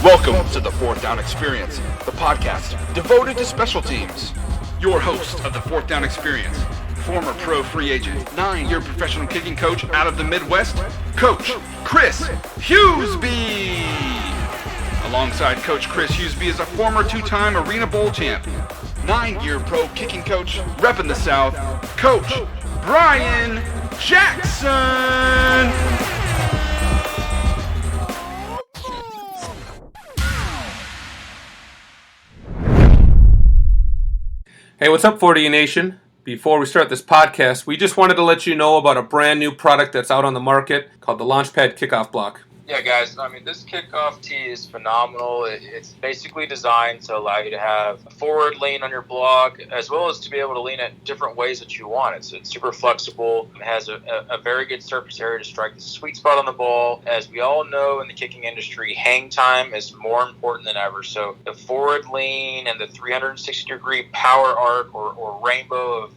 Welcome to the Fourth Down Experience, the podcast devoted to special teams. Your host of the Fourth Down Experience, former pro free agent, 9-year professional kicking coach out of the Midwest, Coach Chris Hughesby. Alongside Coach Chris Hughesby is a former 2-time Arena Bowl champ, 9-year pro kicking coach, repping the South, Coach Brian Jackson. Hey, what's up, 40 Nation? Before we start this podcast, we just wanted to let you know about a brand new product that's out on the market called the Launchpad Kickoff Block. Yeah, guys, this Kickoff tee is phenomenal. It's basically designed to allow you to have a forward lean on your block, as well as to be able to lean it different ways that you want. It's super flexible. It has a very good surface area to strike the sweet spot on the ball. As we all know in the kicking industry, hang time is more important than ever. So the forward lean and the 360-degree power arc or rainbow of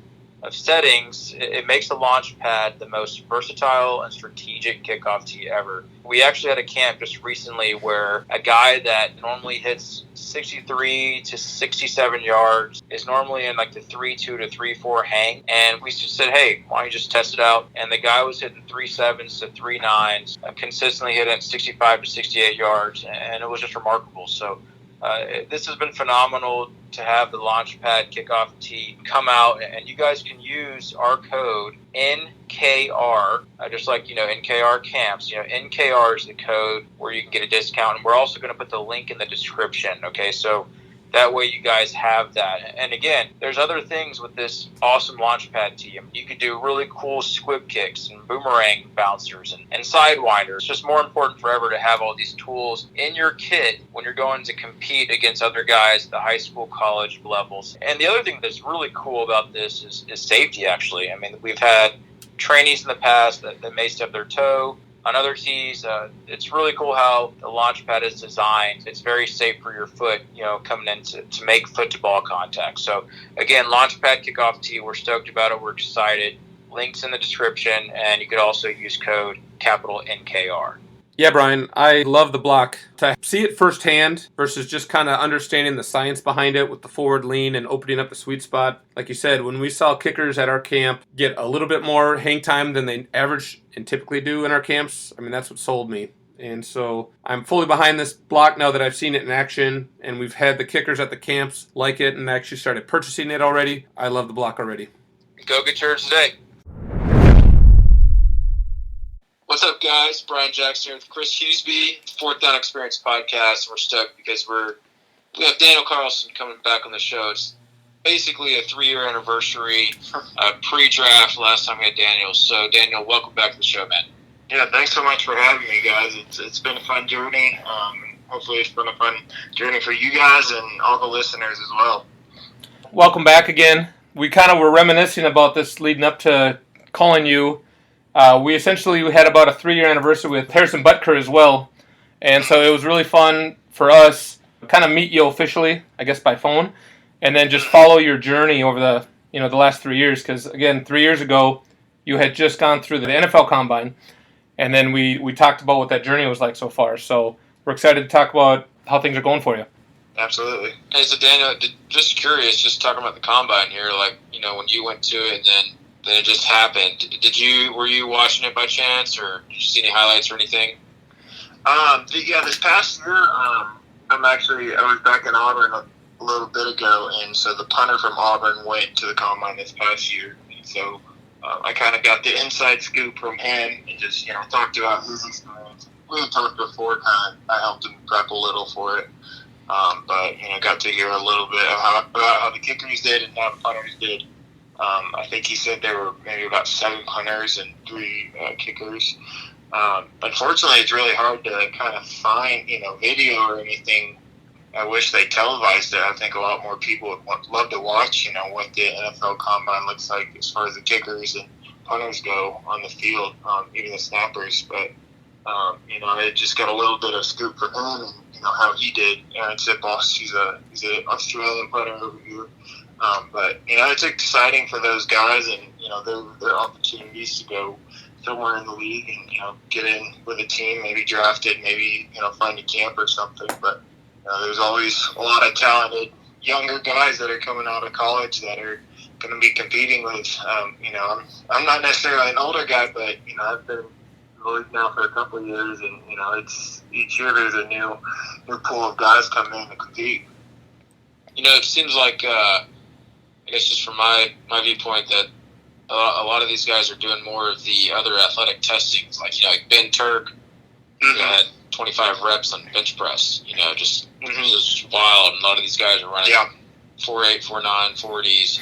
settings, it makes the launch pad the most versatile and strategic kickoff tee ever. We actually had a camp just recently where a guy that normally hits 63 to 67 yards is normally in like the 3.2 to 3.4 hang, and we just said, hey, why don't you just test it out? And the guy was hitting 3.7s to 3.9s, consistently hitting 65 to 68 yards, and it was just remarkable. So this has been phenomenal to have the Launchpad Kickoff tee come out, and you guys can use our code NKR, just like, NKR camps. NKR is the code where you can get a discount, and we're also going to put the link in the description, okay? So that way you guys have that. And again, there's other things with this awesome Launchpad tee. You could do really cool squib kicks and boomerang bouncers and sidewinders. It's just more important forever to have all these tools in your kit when you're going to compete against other guys at the high school, college levels. And the other thing that's really cool about this is safety, actually. We've had trainees in the past that may stub their toe on other tees. It's really cool how the launch pad is designed. It's very safe for your foot, coming in to make foot-to-ball contact. So, again, launch pad kickoff tee, we're stoked about it. We're excited. Links in the description, and you could also use code capital NKR. Yeah, Brian, I love the block. To see it firsthand versus just kind of understanding the science behind it with the forward lean and opening up the sweet spot. Like you said, when we saw kickers at our camp get a little bit more hang time than they average and typically do in our camps, that's what sold me. And so I'm fully behind this block now that I've seen it in action, and we've had the kickers at the camps like it and actually started purchasing it already. I love the block already. Go get yours today. What's up, guys? Brian Jackson here with Chris Hughesby, Fourth Down Experience podcast. We're stoked because we have Daniel Carlson coming back on the show. It's basically a 3-year anniversary, pre-draft last time we had Daniel. So, Daniel, welcome back to the show, man. Yeah, thanks so much for having me, guys. It's been a fun journey. Hopefully it's been a fun journey for you guys and all the listeners as well. Welcome back again. We kind of were reminiscing about this leading up to calling you. We essentially had about a 3-year anniversary with Harrison Butker as well, and so it was really fun for us to kind of meet you officially, I guess by phone, and then just follow your journey over the last 3 years. Because again, 3 years ago, you had just gone through the NFL Combine, and then we talked about what that journey was like so far. So we're excited to talk about how things are going for you. Absolutely. Hey, so Daniel, just curious, just talking about the Combine here, when you went to it and then it just happened. Were you watching it by chance, or did you see any highlights or anything? This past year, I was back in Auburn a little bit ago, and so the punter from Auburn went to the Combine this past year, and so I kind of got the inside scoop from him and just, talked about his experience. We had talked before, I helped him prep a little for it, but, got to hear a little bit about how the kickers did and how the punters did. I think he said there were maybe about 7 punters and 3 kickers. Unfortunately, it's really hard to kind of find, video or anything. I wish they televised it. I think a lot more people would love to watch, what the NFL Combine looks like as far as the kickers and punters go on the field, even the snappers. But, I just got a little bit of scoop for him and, how he did. Aaron Sipos, he's an Australian punter over here. But, it's exciting for those guys and, their opportunities to go somewhere in the league and, get in with a team, maybe drafted, maybe, find a camp or something. But there's always a lot of talented younger guys that are coming out of college that are going to be competing with, I'm not necessarily an older guy, but, I've been in the league now for a couple of years, and, it's each year there's a new pool of guys coming in to compete. It seems like, I guess just from my viewpoint, that a lot of these guys are doing more of the other athletic testings, like Ben Turk had 25 reps on bench press. Just wild. And a lot of these guys are running 4.8, 4.9, 40s.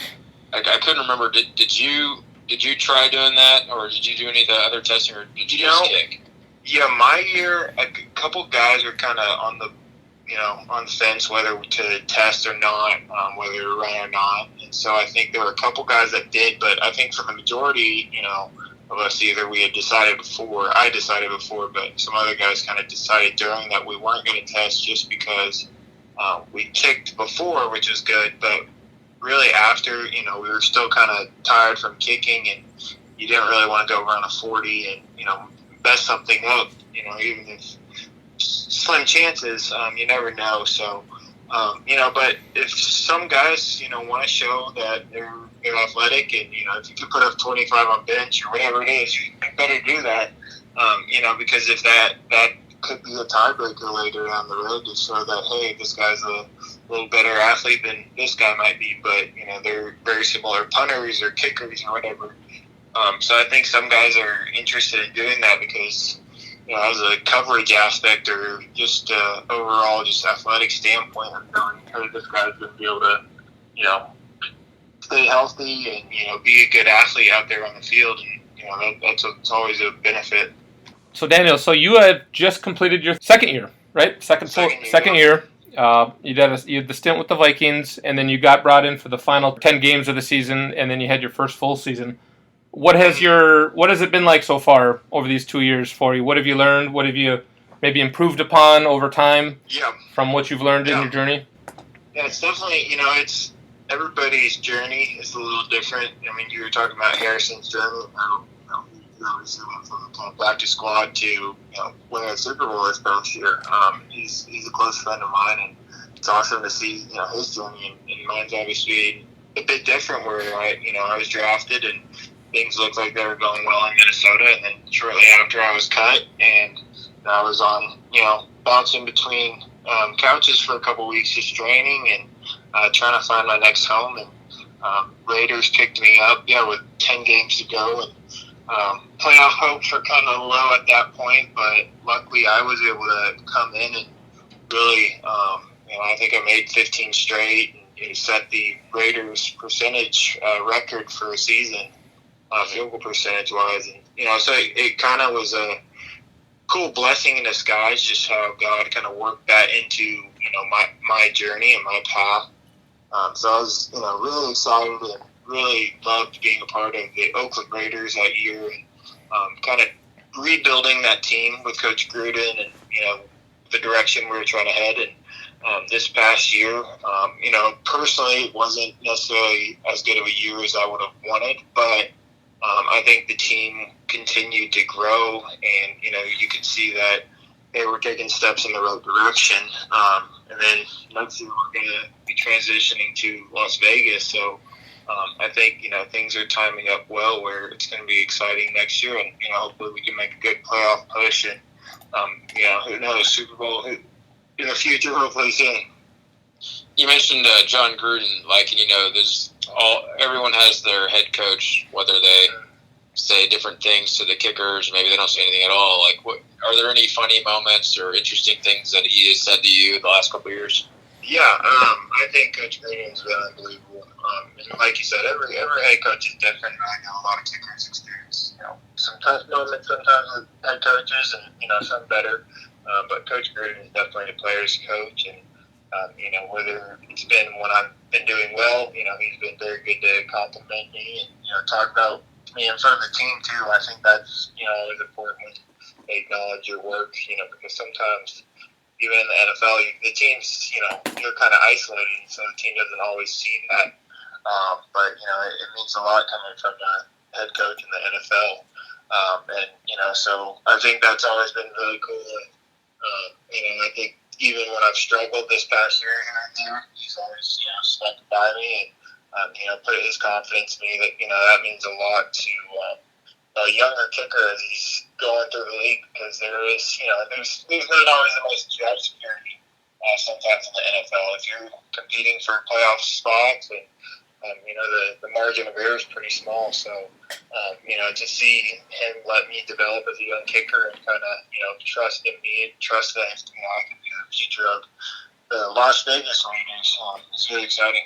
I couldn't remember. Did you try doing that, or did you do any of the other testing, or did you just kick? Yeah, my year, a couple guys were kind of on the fence whether to test or not, whether to run or not. And so I think there were a couple guys that did, but I think for the majority, of us, either we had decided before, I decided before, but some other guys kind of decided during that we weren't going to test just because we kicked before, which was good, but really after, we were still kind of tired from kicking, and you didn't really want to go run a 40 and, mess something up, even if slim chances, you never know. So, but if some guys, want to show that they're athletic and, if you can put up 25 on bench or whatever it is, you better do that, because if that could be a tiebreaker later down the road to show that, hey, this guy's a little better athlete than this guy might be, but, they're very similar punters or kickers or whatever. So I think some guys are interested in doing that because, as a coverage aspect or just overall just athletic standpoint of knowing, hey, this guy's going to be able to, stay healthy and, be a good athlete out there on the field. And, that's always a benefit. So, Daniel, you had just completed your second year, right? Second year. You had the stint with the Vikings, and then you got brought in for the final 10 games of the season, and then you had your first full season. What has it been like so far over these 2 years for you? What have you learned? What have you maybe improved upon over time from what you've learned in your journey? Yeah, it's definitely, it's everybody's journey is a little different. I mean, you were talking about Harrison's journey. He obviously went from the practice squad to winning a Super Bowl this past year. He's a close friend of mine, and it's awesome to see his journey. And mine's obviously a bit different, where I was drafted and things looked like they were going well in Minnesota, and then shortly after I was cut, and I was on bouncing between couches for a couple weeks just training and trying to find my next home. And Raiders picked me up with 10 games to go, and playoff hopes were kind of low at that point, but luckily I was able to come in and really, I think I made 15 straight and set the Raiders percentage record for a season, field goal percentage wise. And, so it kind of was a cool blessing in disguise, just how God kind of worked that into, my journey and my path. So I was, really excited and really loved being a part of the Oakland Raiders that year, and kind of rebuilding that team with Coach Gruden and, the direction we were trying to head. And this past year, personally, it wasn't necessarily as good of a year as I would have wanted, but I think the team continued to grow, and, you could see that they were taking steps in the right direction. And then next year we're going to be transitioning to Las Vegas. So I think, things are timing up well where it's going to be exciting next year, and, hopefully we can make a good playoff push, and, who knows, Super Bowl in the future, hopefully soon. You mentioned John Gruden, everyone has their head coach, whether they say different things to the kickers, maybe they don't say anything at all. Are there any funny moments or interesting things that he has said to you the last couple of years? Yeah, I think Coach Gruden's been unbelievable. And like you said, every head coach is different. I know a lot of kickers experience, some tough moments sometimes with head coaches, and some better. But Coach Gruden is definitely a player's coach, and whether it's been when I've been doing well, he's been very good to compliment me and talk about me in front of the team too. I think that's always important when they acknowledge your work, because sometimes even in the NFL, the teams, you're kind of isolated, so the team doesn't always see that. But it means a lot coming from the head coach in the NFL. And, so I think that's always been really cool. I think even when I've struggled this past year here and there, he's always, stuck by me and, put his confidence in me that, that means a lot to a younger kicker as he's going through the league, because there is, there's not always the most job security sometimes in the NFL. If you're competing for playoff spots and the margin of error is pretty small. So, to see him let me develop as a young kicker and kind of, trust in me and trust that, I can be the future of the Las Vegas Raiders. It's really exciting.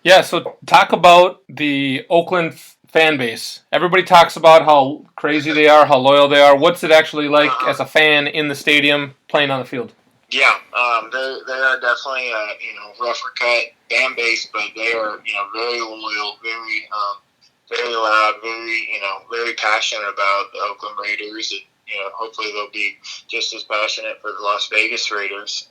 Yeah, so talk about the Oakland fan base. Everybody talks about how crazy they are, how loyal they are. What's it actually like as a fan in the stadium playing on the field? Yeah, they are definitely rougher cut fan base, but they are very loyal, very loud, very passionate about the Oakland Raiders, and hopefully they'll be just as passionate for the Las Vegas Raiders.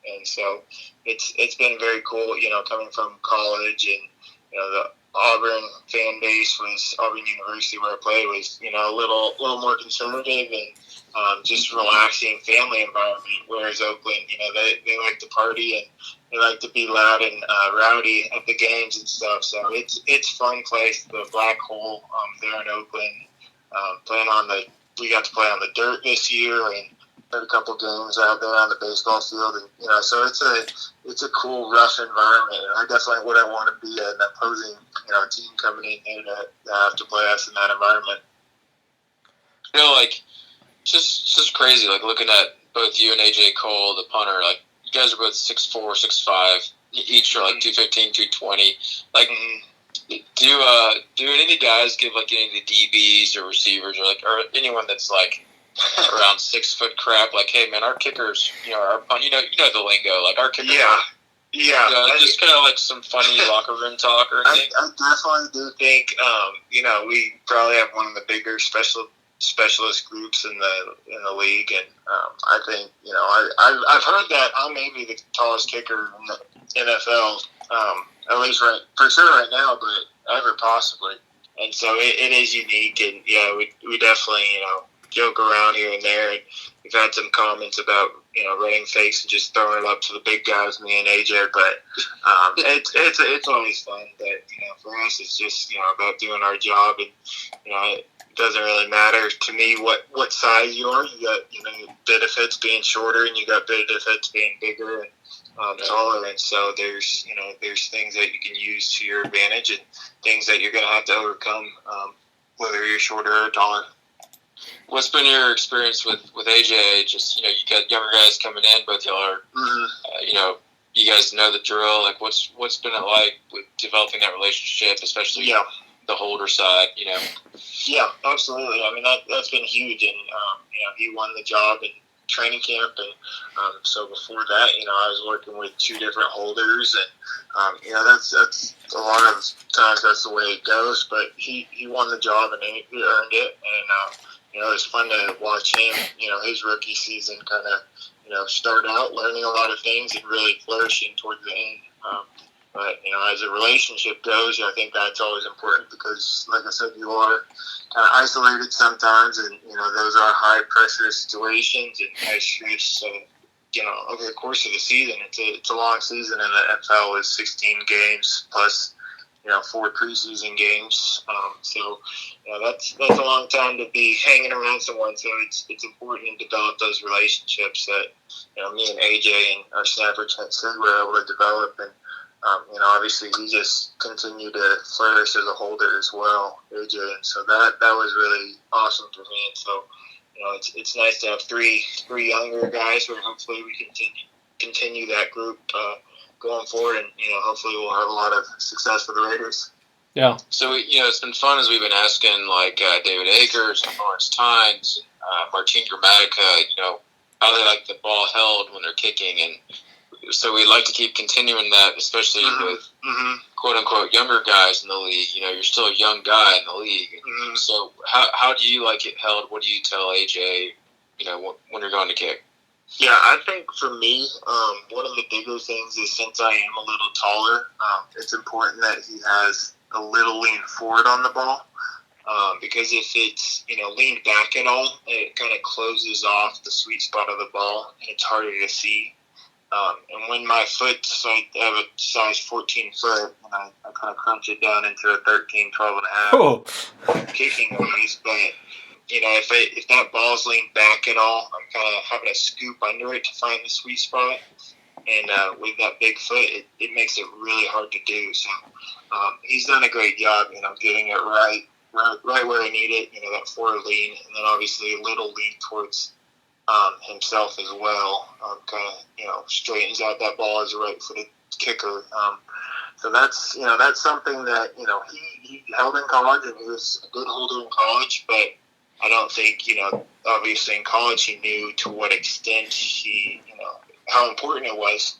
And so it's been very cool, coming from college, and the Auburn fan base Auburn University where I played was a little more conservative and just relaxing family environment, whereas Oakland, they like to party and they like to be loud and rowdy at the games and stuff. So it's fun place, the Black Hole there in Oakland. We got to play on the dirt this year and had a couple games out there on the baseball field, and so it's a cool, rough environment. And I definitely wouldn't want to be an opposing team coming in here to have to play us in that environment. Just crazy. Like looking at both you and AJ Cole, the punter. Like you guys are both 6'4", 6'5". Each are like 215, 220. Like, do any of the guys give like any of the DBs or receivers or anyone that's like around 6 foot crap? Like, hey man, our kickers, our punt, the lingo. Like our kickers. Yeah. Just kind of like some funny locker room talk or anything. I definitely do think, we probably have one of the bigger specialist groups in the league, and I think I've heard that I may be the tallest kicker in the NFL, at least for sure right now, but ever possibly. And so it is unique, and we definitely joke around here and there, and we've had some comments about running fakes and just throwing it up to the big guys, me and AJ, but it's always fun. But for us, it's just about doing our job, and it doesn't really matter to me what size you are. You got benefits being shorter, and you got benefits being bigger and taller, and so there's things that you can use to your advantage and things that you're going to have to overcome, whether you're shorter or taller. What's been your experience with AJ? Just you got younger guys coming in, both y'all are you guys know the drill. Like what's been it like with developing that relationship, especially the holder side? Yeah, absolutely. I mean that's been huge, and he won the job in training camp, and so before that, I was working with two different holders, and that's a lot of times that's the way it goes. But he won the job and he earned it, and it was fun to watch him, his rookie season kind of, start out learning a lot of things and really flourishing towards the end. But, as a relationship goes, I think that's always important because, like I said, you are kind of isolated sometimes, and, those are high-pressure situations and high stress. So, over the course of the season, it's a long season in the NFL with 16 games plus 4 preseason games. So that's a long time to be hanging around someone. So it's important to develop those relationships that me and AJ and our snapper said we're able to develop. And obviously he just continued to flourish as a holder as well, AJ. And so that was really awesome for me. And so it's nice to have three younger guys where hopefully we continue that group going forward, and hopefully we'll have a lot of success for the Raiders. Yeah. So it's been fun as we've been asking like David Akers, Lawrence Tynes, Martin Gramatica, how they like the ball held when they're kicking, and so we'd like to keep continuing that, especially with quote unquote younger guys in the league. You're still a young guy in the league. So how do you like it held? What do you tell AJ? When you're going to kick? Yeah, I think for me, one of the bigger things is since I am a little taller, it's important that he has a little lean forward on the ball. because if it's, leaned back at all, it kind of closes off the sweet spot of the ball, and it's harder to see. And when my foot's like, I have a size 14 foot, and I kind of crunch it down into a 13, 12 and a half kicking wise. But, if that ball's leaned back at all, I'm kind of having to scoop under it to find the sweet spot. And with that big foot, it makes it really hard to do. So he's done a great job, getting it right where I need it, that forward lean, and then obviously a little lean towards himself as well. Kind of, straightens out that ball as a right-footed kicker. So that's something that, he held in college, and he was a good holder in college, but I don't think, obviously in college he knew to what extent how important it was.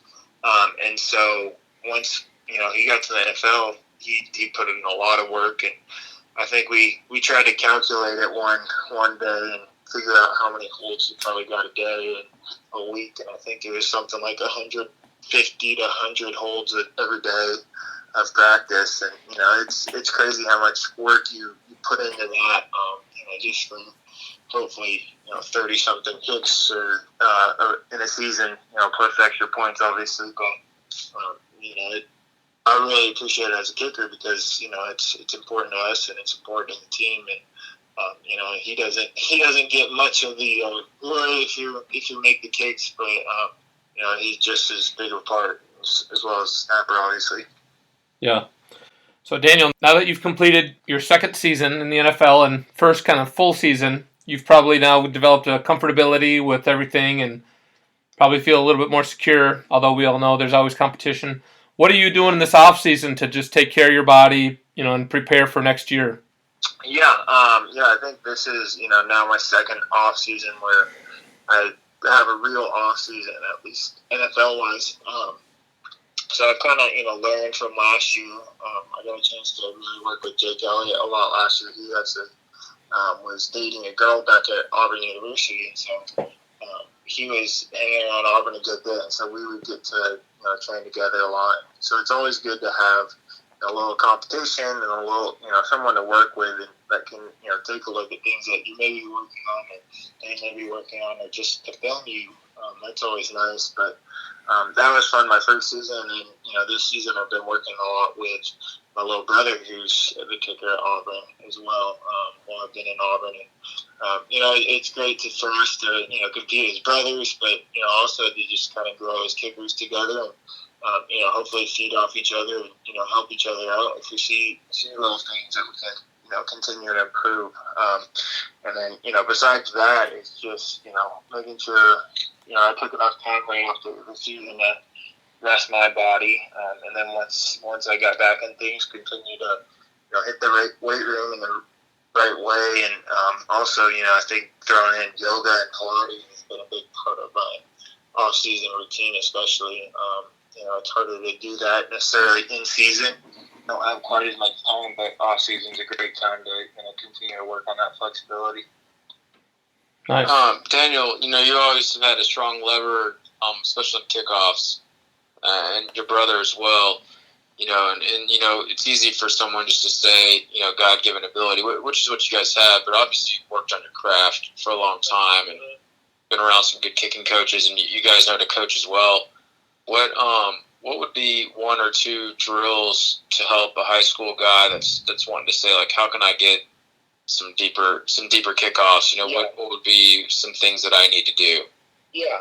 And so once, he got to the NFL, he put in a lot of work, and I think we tried to calculate it one day and figure out how many holds he probably got a day and a week, and I think it was something like 150 to 100 holds every day of practice, and it's crazy how much work you put into that, just from hopefully 30 something kicks or in a season, plus extra points obviously, but I really appreciate it as a kicker because it's important to us and it's important to the team, and he doesn't get much of the glory if you make the kicks, but he's just as big a part as well as snapper, obviously. Yeah. So Daniel, now that you've completed your second season in the NFL and first kind of full season, you've probably now developed a comfortability with everything and probably feel a little bit more secure, although we all know there's always competition. What are you doing in this off season to just take care of your body, and prepare for next year? Yeah, I think this is, now my second off season where I have a real off season, at least NFL wise. So I've kind of, learned from last year. I got a chance to really work with Jake Elliott a lot last year. He was dating a girl back at Auburn University, and so he was hanging around Auburn a good bit, and so we would get to train together a lot. So it's always good to have a little competition and a little, someone to work with and that can, take a look at things that you may be working on and they may be working on, or just to film you. That's always nice. But that was fun my first season, and this season I've been working a lot with my little brother, who's the kicker at Auburn as well. While I've been in Auburn, and it's great for us to compete as brothers, but also to just kind of grow as kickers together, and hopefully feed off each other and help each other out if we see little things that we can continue to improve. And then besides that, it's just making sure I took enough time right after the season to rest my body, and then once I got back in things, continue to hit the right weight room in the right way, and also I think throwing in yoga and Pilates has been a big part of my off-season routine, especially. It's harder to do that necessarily in season. I don't have quite as much time, but off-season is a great time to continue to work on that flexibility. Nice. Daniel, you always have had a strong lever, especially in kickoffs, and your brother as well. And it's easy for someone just to say, God-given ability, which is what you guys have, but obviously you've worked on your craft for a long time and been around some good kicking coaches, and you guys know how to coach as well. What would be one or two drills to help a high school guy that's wanting to say, like, how can I get some deeper kickoffs? What would be some things that I need to do? Yeah,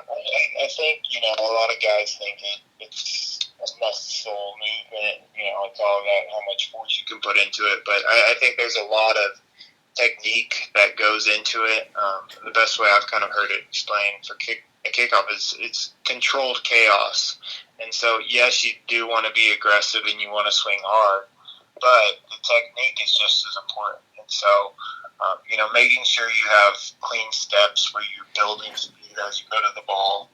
I think a lot of guys think it's a muscle movement. It's all about how much force you can put into it. But I think there's a lot of technique that goes into it. The best way I've kind of heard it explained for a kickoff is it's controlled chaos. And so, yes, you do want to be aggressive and you want to swing hard, but the technique is just as important. And so, making sure you have clean steps where you're building speed as you go to the ball,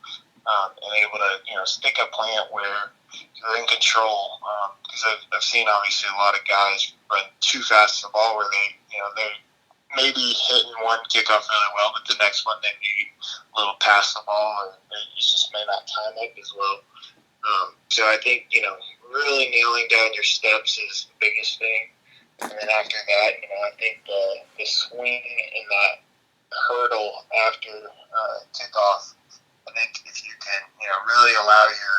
and able to, stick a plant where you're in control. Because I've seen, obviously, a lot of guys run too fast to the ball where they're maybe hitting one kickoff really well, but the next one they need a little past the ball, or they just may not time it as well. So I think, really nailing down your steps is the biggest thing. And then after that, I think the swing and that hurdle after kickoff, I think if you can, really allow your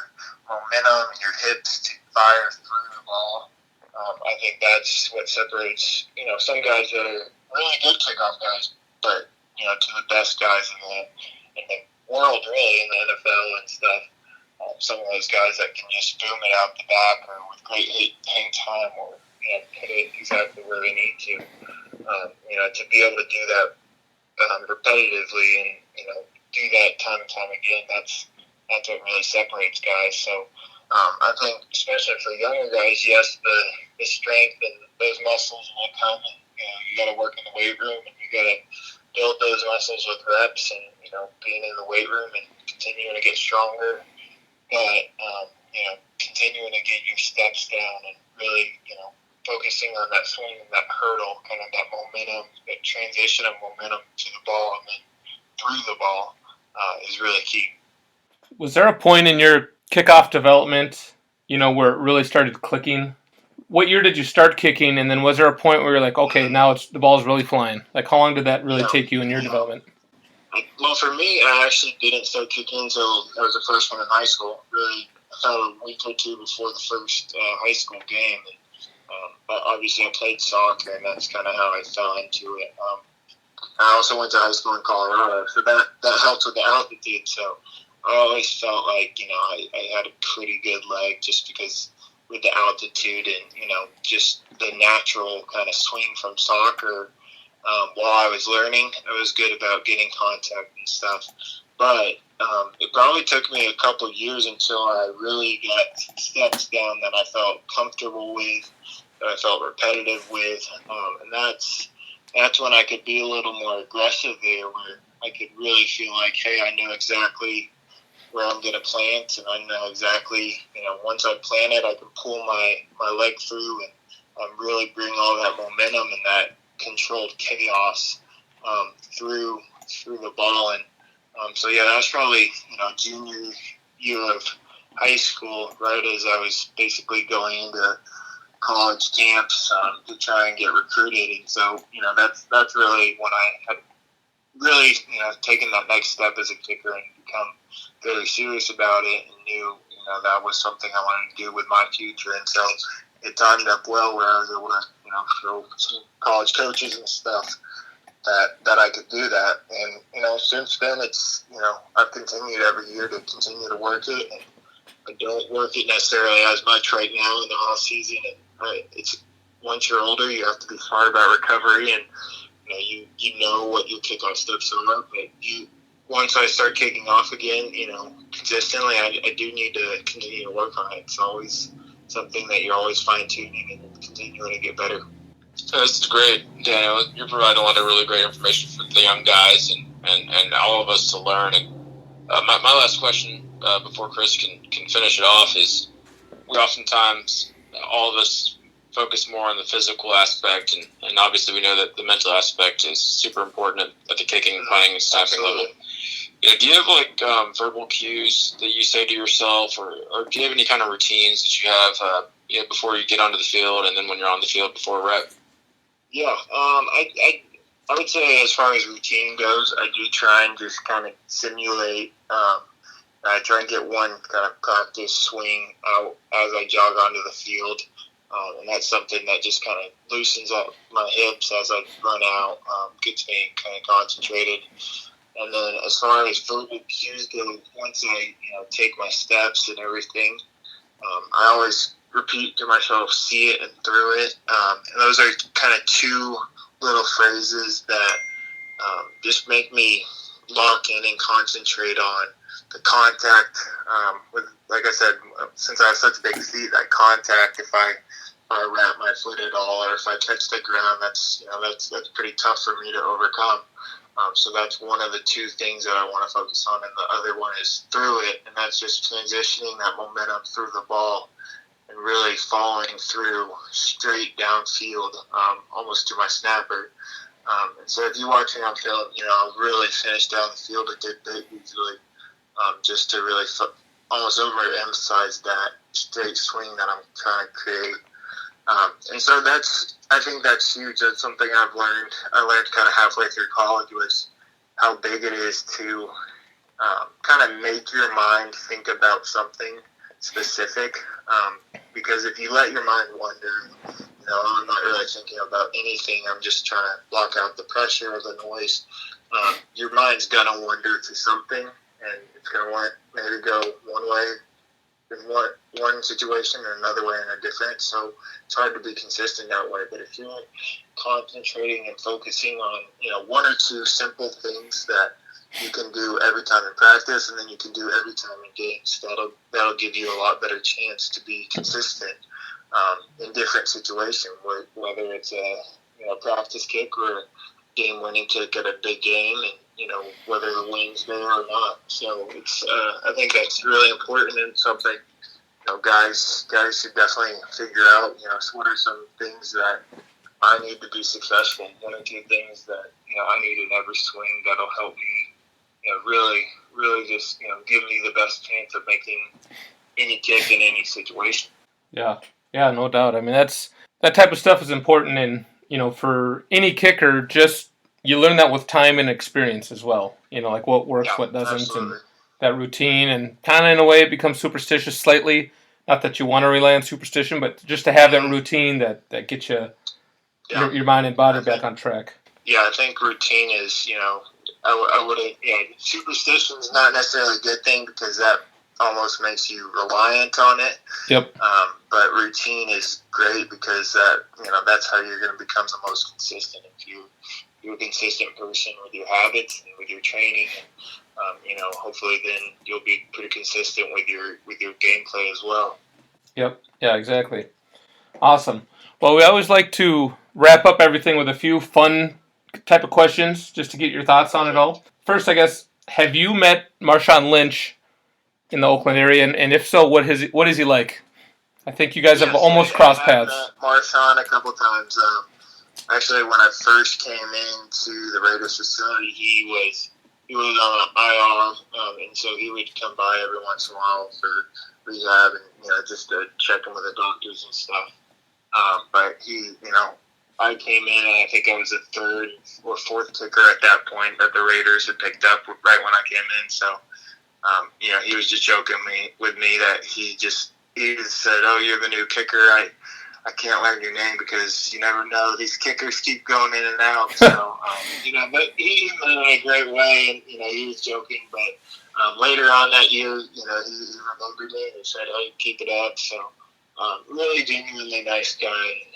momentum and your hips to fire through the ball, I think that's what separates, some guys that are really good kickoff guys, but, to the best guys in the world, really, in the NFL and stuff. Some of those guys that can just boom it out the back or with great hang time or, put it exactly where they need to. To be able to do that repetitively and, do that time and time again, that's what really separates guys. So I think, especially for younger guys, yes, the strength and those muscles will come. And, you got to work in the weight room and you got to build those muscles with reps and, being in the weight room and continuing to get stronger. But, continuing to get your steps down and really, focusing on that swing and that hurdle, kind of that momentum, that transition of momentum to the ball and then through the ball is really key. Was there a point in your kickoff development, where it really started clicking? What year did you start kicking, and then was there a point where you're like, okay, now the ball's really flying? Like, how long did that really take you in your development? Well, for me, I actually didn't start kicking until I was a freshman in high school. Really, about a week or two before the first high school game. But obviously, I played soccer, and that's kind of how I fell into it. I also went to high school in Colorado, so that helped with the altitude. So I always felt like, I had a pretty good leg just because with the altitude and, just the natural kind of swing from soccer. While I was learning, I was good about getting contact and stuff. But it probably took me a couple of years until I really got steps down that I felt comfortable with, that I felt repetitive with. And that's when I could be a little more aggressive there, where I could really feel like, hey, I know exactly where I'm going to plant, and I know exactly, once I plant it, I can pull my leg through and really bring all that momentum and that controlled chaos through the ball. And so yeah, that was probably junior year of high school, right as I was basically going into college camps to try and get recruited. And so that's really when I had really taken that next step as a kicker and become very serious about it and knew that was something I wanted to do with my future. And so it timed up well where I was able to show some college coaches and stuff that I could do that. And since then it's I've continued every year to continue to work it, and I don't work it necessarily as much right now in the off season. And it's once you're older, you have to be smart about recovery, and you know what your kickoff steps are. But once I start kicking off again, consistently, I do need to continue to work on it. It's always something that you're always fine tuning and continuing to get better. This is great, Daniel. You're providing a lot of really great information for the young guys and all of us to learn. And my last question before Chris can finish it off is, we oftentimes, all of us, focus more on the physical aspect, and obviously we know that the mental aspect is super important at the kicking, punting, and snapping level. Do you have verbal cues that you say to yourself, or do you have any kind of routines that you have before you get onto the field, and then when you're on the field before a rep? Yeah, I would say as far as routine goes, I do try and just kind of simulate. I try and get one kind of practice swing out as I jog onto the field. And that's something that just kind of loosens up my hips as I run out, gets me kind of concentrated. And then as far as verbal cues go, once I take my steps and everything, I always repeat to myself, see it and through it. And those are kind of two little phrases that just make me lock in and concentrate on the contact. With, like I said, since I have such big feet, that contact, if I wrap my foot at all, or if I touch the ground, that's pretty tough for me to overcome. So that's one of the two things that I want to focus on, and the other one is through it, and that's just transitioning that momentum through the ball and really following through straight downfield, almost to my snapper. And so if you watch me on film, I'll really finish down the field a good bit usually, just to really almost overemphasize that straight swing that I'm trying to create. And so I think that's huge. That's something I learned kind of halfway through college, was how big it is to kind of make your mind think about something specific. Because if you let your mind wander, I'm not really thinking about anything. I'm just trying to block out the pressure or the noise. Your mind's going to wander to something, and it's going to want maybe go one way in one situation or another way in a different. So it's hard to be consistent that way. But if you're concentrating and focusing on, one or two simple things that you can do every time in practice, and then you can do every time in games, that'll give you a lot better chance to be consistent in different situations, whether it's a practice kick or a game-winning kick at a big game, and whether the wing's there or not. So it's I think that's really important, and something guys should definitely figure out. So what are some things that I need to be successful? One or two things that I need in every swing that'll help me, really just give me the best chance of making any kick in any situation. Yeah, no doubt. I mean, that type of stuff is important, and for any kicker, just you learn that with time and experience as well. Like what works, what doesn't, absolutely. And that routine, and kind of in a way it becomes superstitious slightly. Not that you want to rely on superstition, but just to have that routine that gets you your mind and body back on track. Yeah, I think routine is, I wouldn't, superstition is not necessarily a good thing, because that almost makes you reliant on it. Yep. But routine is great, because that's how you're going to become the most consistent. If you're a consistent person with your habits and with your training, hopefully then you'll be pretty consistent with your gameplay as well. Yep. Yeah, exactly. Awesome. Well, we always like to wrap up everything with a few fun type of questions, just to get your thoughts on it all. First, I guess, have you met Marshawn Lynch in the Oakland area? And if so, what is he like? I think you guys have almost crossed paths. I've met Marshawn a couple times. Actually, when I first came into the Raiders facility, he was on IR, and so he would come by every once in a while for rehab and just to check in with the doctors and stuff. But he, I came in, and I think I was the third or fourth kicker at that point that the Raiders had picked up right when I came in. So, he was just joking with me that he said, "Oh, you're the new kicker. I can't learn your name because you never know. These kickers keep going in and out." So, but he meant it in a great way, and he was joking. But later on that year, he remembered me and said, "Oh, keep it up." So, really genuinely nice guy.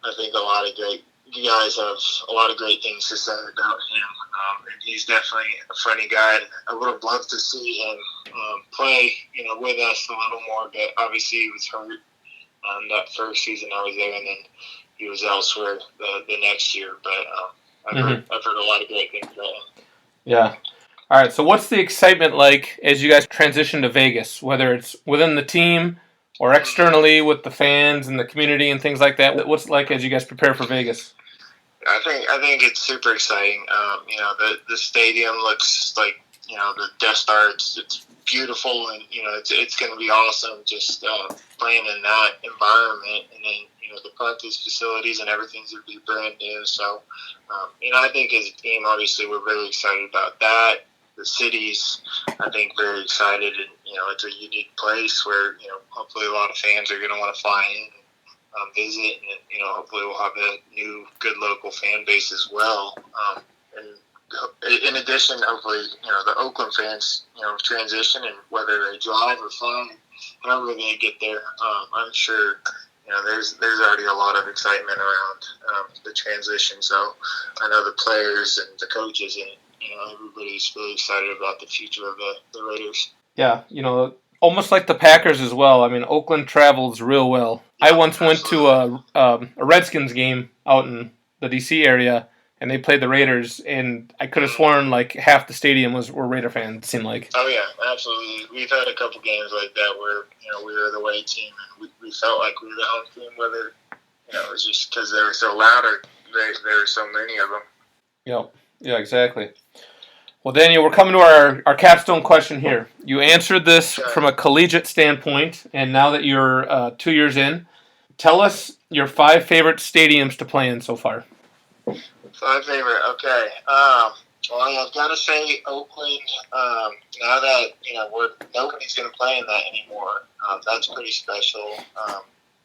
I think a lot of great guys have a lot of great things to say about him. And he's definitely a funny guy. And I would have loved to see him play, with us a little more. But obviously, he was hurt that first season I was there, and then he was elsewhere the next year. But I've heard a lot of great things about him. Yeah. All right. So, what's the excitement like as you guys transition to Vegas? Whether it's within the team or externally with the fans and the community and things like that, what's it like as you guys prepare for Vegas? I think it's super exciting. The stadium looks like the Death Star. It's beautiful, and it's going to be awesome just playing in that environment. And then the practice facilities and everything's going to be brand new. So I think as a team, obviously we're really excited about that. The city's, I think, very excited, and it's a unique place where hopefully a lot of fans are going to want to fly in and visit, and hopefully we'll have a new good local fan base as well. And in addition, hopefully the Oakland fans transition, and whether they drive or fly, however they get there, I'm sure there's already a lot of excitement around the transition. So I know the players and the coaches and everybody's really excited about the future of the Raiders. Yeah, almost like the Packers as well. I mean, Oakland travels real well. Yeah, I once went to a Redskins game out in the D.C. area, and they played the Raiders, and I could have sworn like half the stadium were Raider fans, it seemed like. Oh, yeah, absolutely. We've had a couple games like that where, we were the away team, and we felt like we were the home team, whether, it was just because they were so loud or there were so many of them. Yeah, exactly. Well, Daniel, we're coming to our capstone question here. You answered this from a collegiate standpoint, and now that you're 2 years in, Tell us your 5 favorite stadiums to play in so far. 5 favorite. Okay. Well, I've got to say Oakland. Now that nobody's going to play in that anymore. That's pretty special.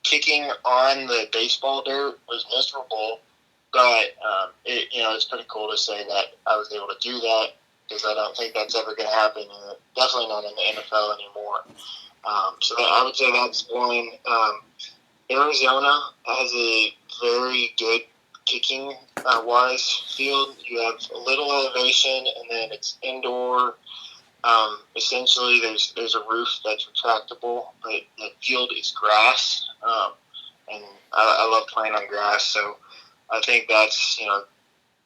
Kicking on the baseball dirt was miserable, but it's pretty cool to say that I was able to do that, because I don't think that's ever going to happen. Definitely not in the NFL anymore. So I would say that's one. Arizona has a very good kicking wise field. You have a little elevation, and then it's indoor. Essentially, there's a roof that's retractable, but the field is grass, and I love playing on grass. So I think that's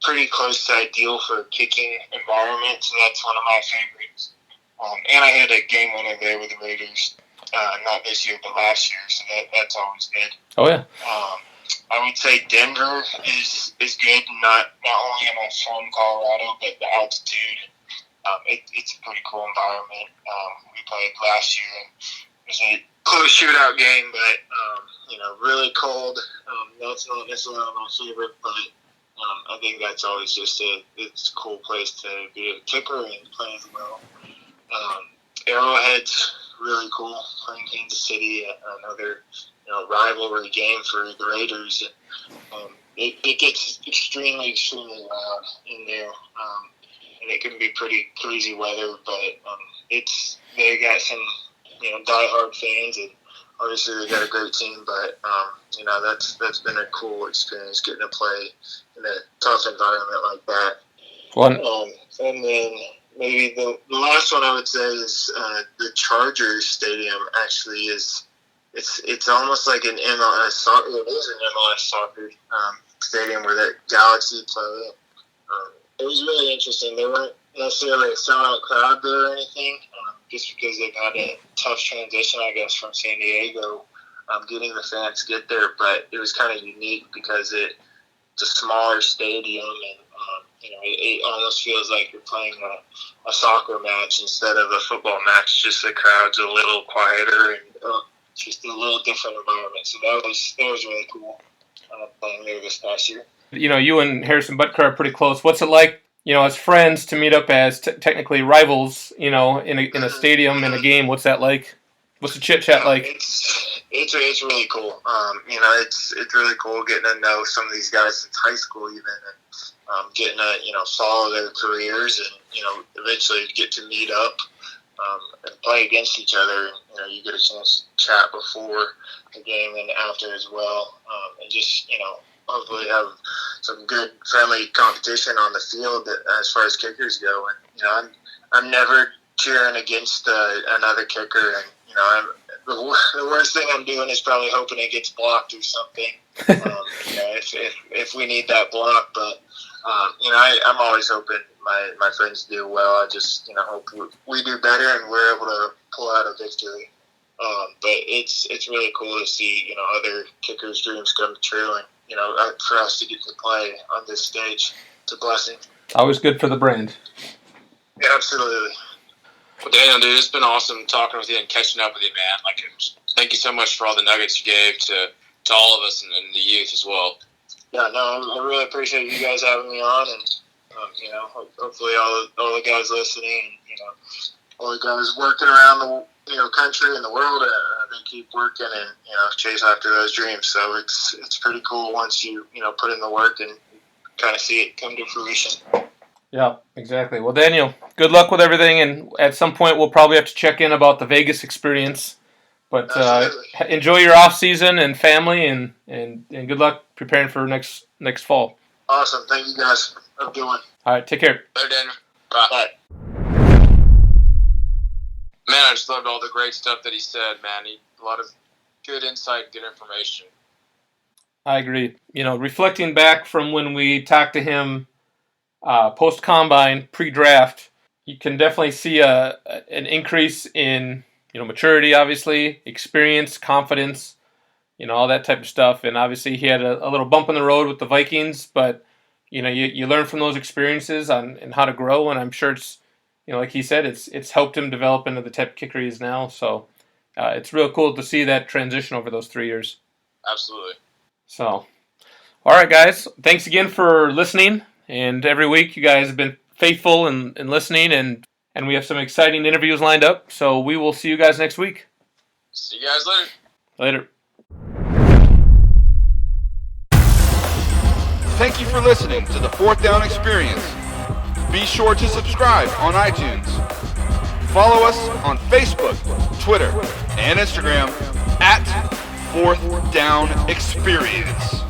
pretty close to ideal for a kicking environment. So that's one of my favorites. And I had a game winner there with the Raiders, not this year but last year. So that's always good. Oh yeah. I would say Denver is good. Not only am I from Colorado, but the altitude. It's a pretty cool environment. We played last year, and it was a close shootout game, but really cold. That's not necessarily my favorite, but I think that's always just it's a cool place to be a kicker and play as well. Arrowhead's really cool. Playing Kansas City, another rivalry game for the Raiders. It gets extremely loud in there, and it can be pretty crazy weather. But they got some diehard fans, and obviously they got a great team. But that's been a cool experience getting to play in a tough environment like that. And then maybe the last one I would say is the Chargers Stadium. Actually, it's almost like an MLS soccer. It is an MLS soccer stadium where the Galaxy play. It was really interesting. They weren't necessarily a sellout crowd there or anything, just because they've had a tough transition, I guess, from San Diego, getting the fans to get there. But it was kind of unique because it's a smaller stadium, and it almost feels like you're playing a soccer match instead of a football match. Just the crowd's a little quieter and just a little different environment. So that was really cool playing there this past year. You and Harrison Butker are pretty close. What's it like, as friends to meet up as technically rivals, in a stadium, in a game? What's that like? What's the chit-chat like? It's really cool. It's really cool getting to know some of these guys since high school even, and getting to follow their careers, and eventually get to meet up and play against each other. You get a chance to chat before the game and after as well, and just hopefully have some good friendly competition on the field as far as kickers go. And I'm never cheering against another kicker, and the worst thing I'm doing is probably hoping it gets blocked or something. If we need that block, but I'm always hoping my friends do well. I just hope we do better and we're able to pull out a victory. But it's really cool to see other kickers' dreams come true, and for us to get to play on this stage. It's a blessing. Always good for the brand. Yeah, absolutely. Well, Daniel, dude, it's been awesome talking with you and catching up with you, man. Thank you so much for all the nuggets you gave to all of us and the youth as well. Yeah, no, I really appreciate you guys having me on, and hopefully all the guys listening, all the guys working around the country and the world, they keep working and chase after those dreams. So it's pretty cool once you put in the work and kind of see it come to fruition. Yeah, exactly. Well, Daniel, good luck with everything, and at some point we'll probably have to check in about the Vegas experience. But enjoy your off season and family, and good luck preparing for next fall. Awesome. Thank you guys. Have a good one. All right, take care. Later, Daniel. Bye. Man, I just loved all the great stuff that he said, man. A lot of good insight, good information. I agree. Reflecting back from when we talked to him post-combine, pre-draft, you can definitely see an increase in maturity, obviously, experience, confidence, all that type of stuff. And obviously he had a little bump in the road with the Vikings, but you learn from those experiences and how to grow. And I'm sure it's, like he said, it's helped him develop into the type of kicker he is now. So it's real cool to see that transition over those 3 years. Absolutely. So, all right, guys. Thanks again for listening. And every week you guys have been faithful and listening, and we have some exciting interviews lined up. So we will see you guys next week. See you guys later. Later. Thank you for listening to the Fourth Down Experience. Be sure to subscribe on iTunes. Follow us on Facebook, Twitter, and Instagram at Fourth Down Experience.